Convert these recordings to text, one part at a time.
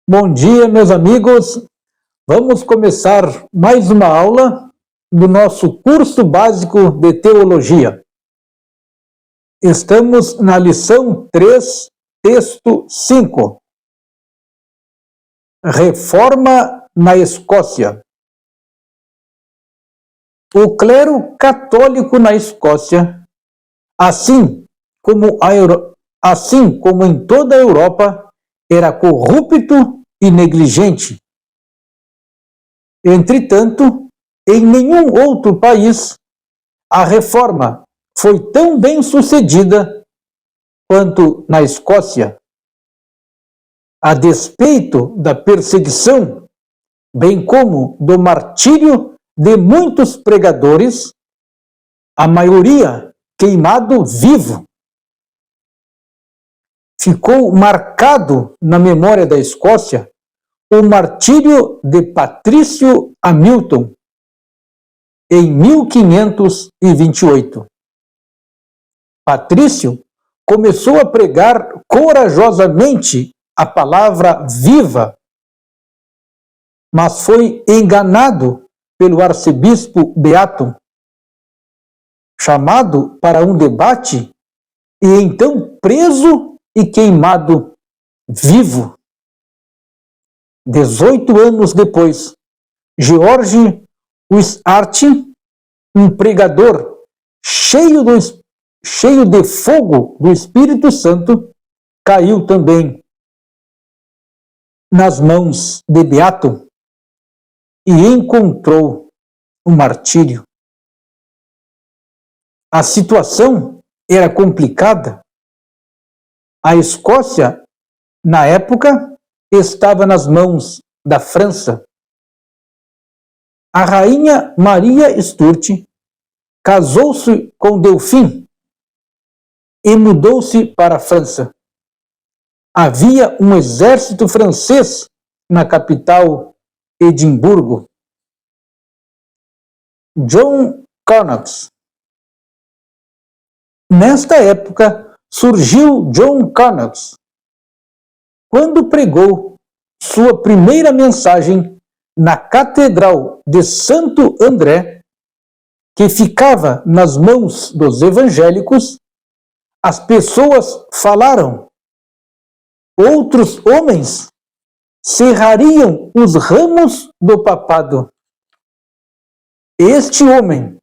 Bom dia, meus amigos. Vamos começar mais uma aula do nosso curso básico de teologia. Estamos na lição 3, texto 5. Reforma na Escócia. O clero católico na Escócia, assim como em toda a Europa, era corrupto e negligente. Entretanto, em nenhum outro país a reforma foi tão bem sucedida quanto na Escócia. A despeito da perseguição, bem como do martírio de muitos pregadores, a maioria queimado vivo, ficou marcado na memória da Escócia o martírio de Patrício Hamilton, em 1528. Patrício começou a pregar corajosamente a palavra viva, mas foi enganado pelo arcebispo Beato, chamado para um debate e então preso e queimado vivo. 18 anos depois, George Wishart, um pregador cheio de fogo do Espírito Santo, caiu também nas mãos de Beato e encontrou o martírio. A situação era complicada. A Escócia, na época, estava nas mãos da França. A rainha Maria Stuart casou-se com Delfim e mudou-se para a França. Havia um exército francês na capital, Edimburgo. John Connox. Nesta época surgiu John Connox, quando pregou sua primeira mensagem na Catedral de Santo André, que ficava nas mãos dos evangélicos. As pessoas falaram. Outros homens serrariam os ramos do papado. Este homem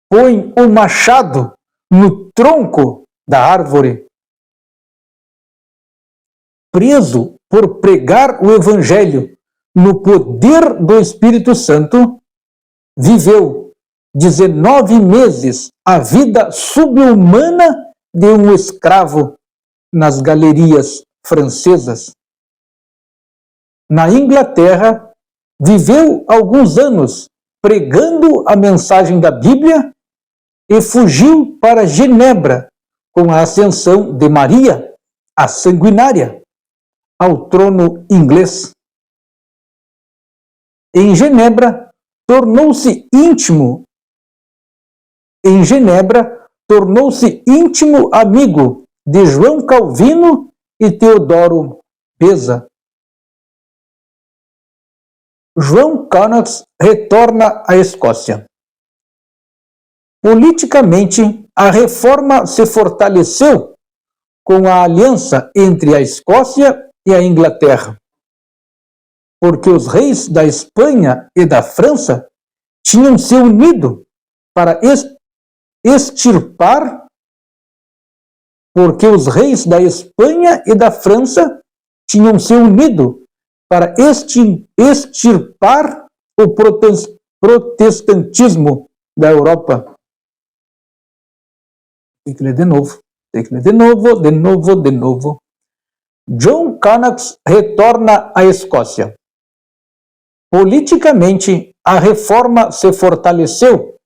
põe o machado no tronco da árvore. Preso por pregar o evangelho no poder do Espírito Santo, viveu 19 meses a vida subhumana de um escravo nas galerias francesas. Na Inglaterra, viveu alguns anos pregando a mensagem da Bíblia e fugiu para Genebra com a ascensão de Maria, a sanguinária, ao trono inglês. Em Genebra, tornou-se íntimo amigo de João Calvino e Teodoro Beza. João Connox retorna à Escócia. Politicamente, a reforma se fortaleceu com a aliança entre a Escócia e a Inglaterra, porque os reis da Espanha e da França tinham se unido para extirpar o protestantismo da Europa. Tem que ler de novo. De novo. John Connox retorna à Escócia. Politicamente, a reforma se fortaleceu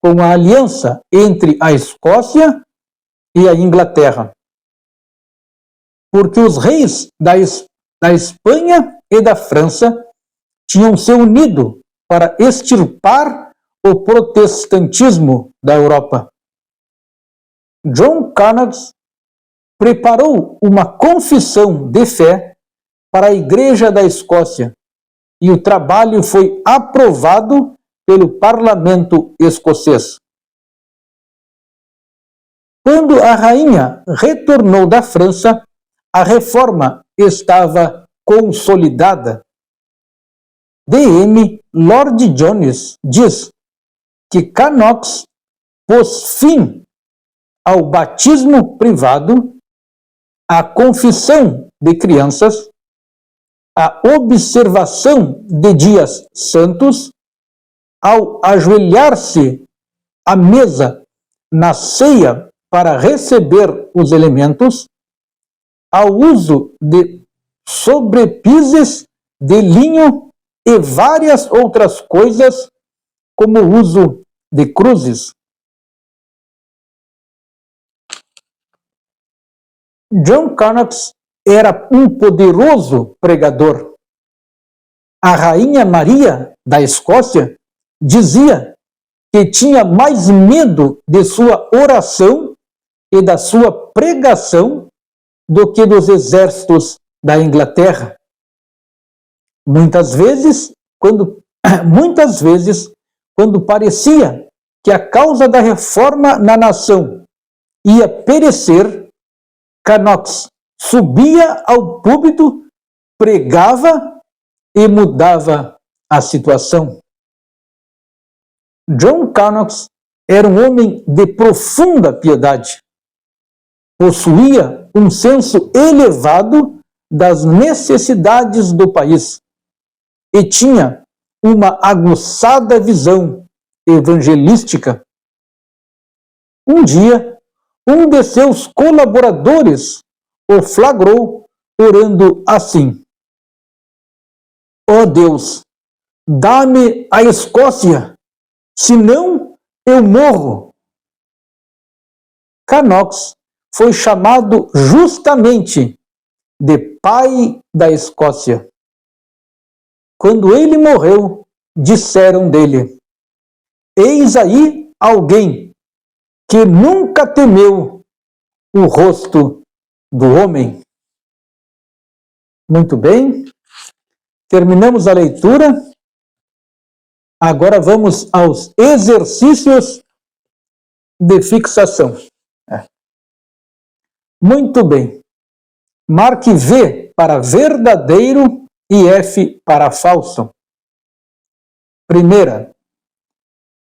com a aliança entre a Escócia e a Inglaterra, porque os reis da Espanha e da França tinham se unido para extirpar o protestantismo da Europa. John Connox preparou uma confissão de fé para a Igreja da Escócia e o trabalho foi aprovado pelo parlamento escocês. Quando a rainha retornou da França, a reforma estava consolidada. D.M. Lord Jones diz que Canox pôs fim ao batismo privado, à confissão de crianças, à observação de dias santos, ao ajoelhar-se à mesa na ceia para receber os elementos, ao uso de sobrepises de linho e várias outras coisas, como o uso de cruzes. John Canox era um poderoso pregador. A rainha Maria da Escócia dizia que tinha mais medo de sua oração e da sua pregação do que dos exércitos da Inglaterra. Muitas vezes, quando parecia que a causa da reforma na nação ia perecer, Canox subia ao púlpito, pregava e mudava a situação. John Canox era um homem de profunda piedade. Possuía um senso elevado das necessidades do país e tinha uma aguçada visão evangelística. Um dia, um de seus colaboradores o flagrou orando assim: ó Deus, dá-me a Escócia, senão eu morro. Canox foi chamado justamente de pai da Escócia. Quando ele morreu, disseram dele: eis aí alguém que nunca temeu o rosto do homem. Muito bem, terminamos a leitura. Agora vamos aos exercícios de fixação. Muito bem. Marque V para verdadeiro e F para falso. Primeira,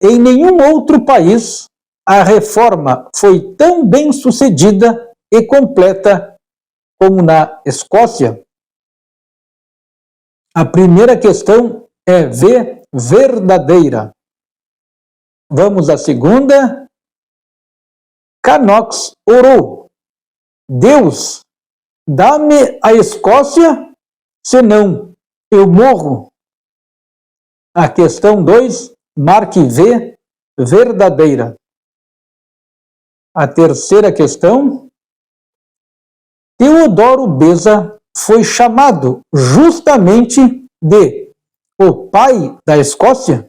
em nenhum outro país a reforma foi tão bem sucedida e completa como na Escócia. A primeira questão é V, verdadeira. Vamos à segunda. Canox orou: Deus, dá-me a Escócia, senão eu morro. A questão 2, marque V, verdadeira. A terceira questão, Teodoro Beza foi chamado justamente de o pai da Escócia?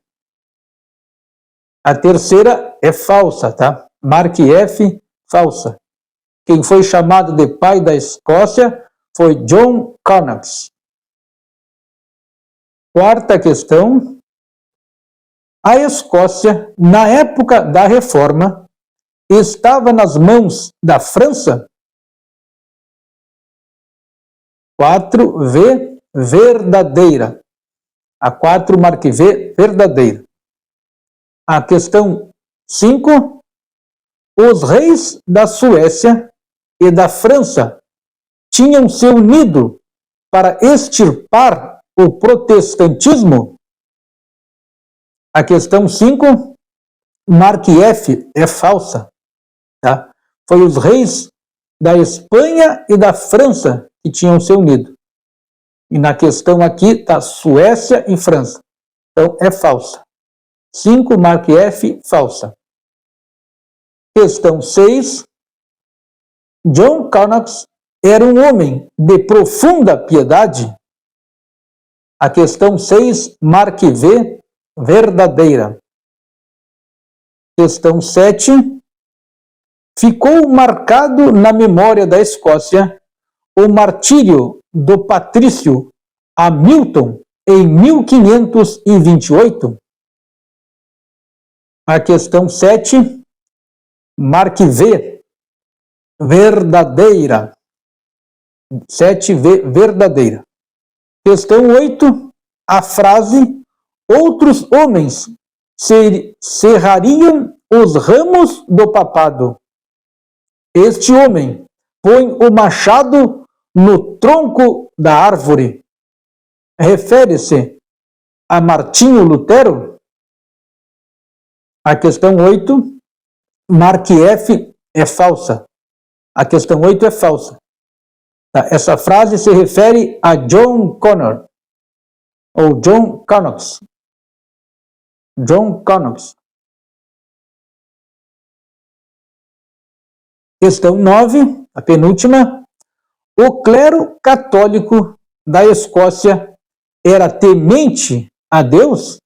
A terceira é falsa, tá? Marque F, falsa. Quem foi chamado de pai da Escócia foi John Canox. Quarta questão, a Escócia, na época da Reforma, estava nas mãos da França? 4V, verdadeira. A 4, marque V, verdadeira. A questão 5, os reis da Suécia e da França tinham se unido para extirpar o protestantismo? A questão 5, marque F, é falsa. Tá? Foi os reis da Espanha e da França que tinham se unido. E na questão aqui está Suécia e França. Então é falsa. 5, marque F, falsa. Questão 6. John Canox era um homem de profunda piedade? A questão 6, marque V, verdadeira. Questão 7. ficou marcado na memória da Escócia o martírio do patrício Hamilton em 1528? A questão 7, marque V, verdadeira. 7V, verdadeira. Questão 8, a frase outros homens serrariam os ramos do papado. Este homem põe o machado no tronco da árvore. Refere-se a Martinho Lutero? A questão 8, marque F, é falsa. A questão 8 é falsa. Essa frase se refere a John Connor, ou John Knox. John Knox. Questão 9, a penúltima. O clero católico da Escócia era temente a Deus?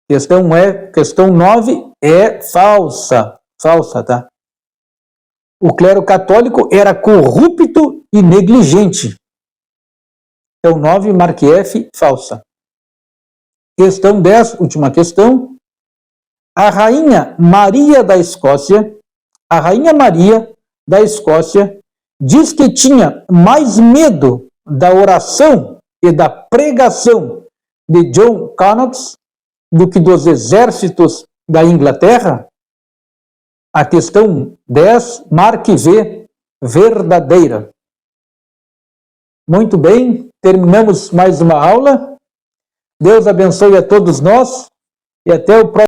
Questão 9 é falsa. Falsa, tá? O clero católico era corrupto e negligente. Questão 9, marque F, falsa. Questão 10, última questão. A rainha Maria da Escócia, diz que tinha mais medo da oração e da pregação de John Knox do que dos exércitos da Inglaterra? A questão 10, marque V, verdadeira. Muito bem, terminamos mais uma aula. Deus abençoe a todos nós e até o próximo.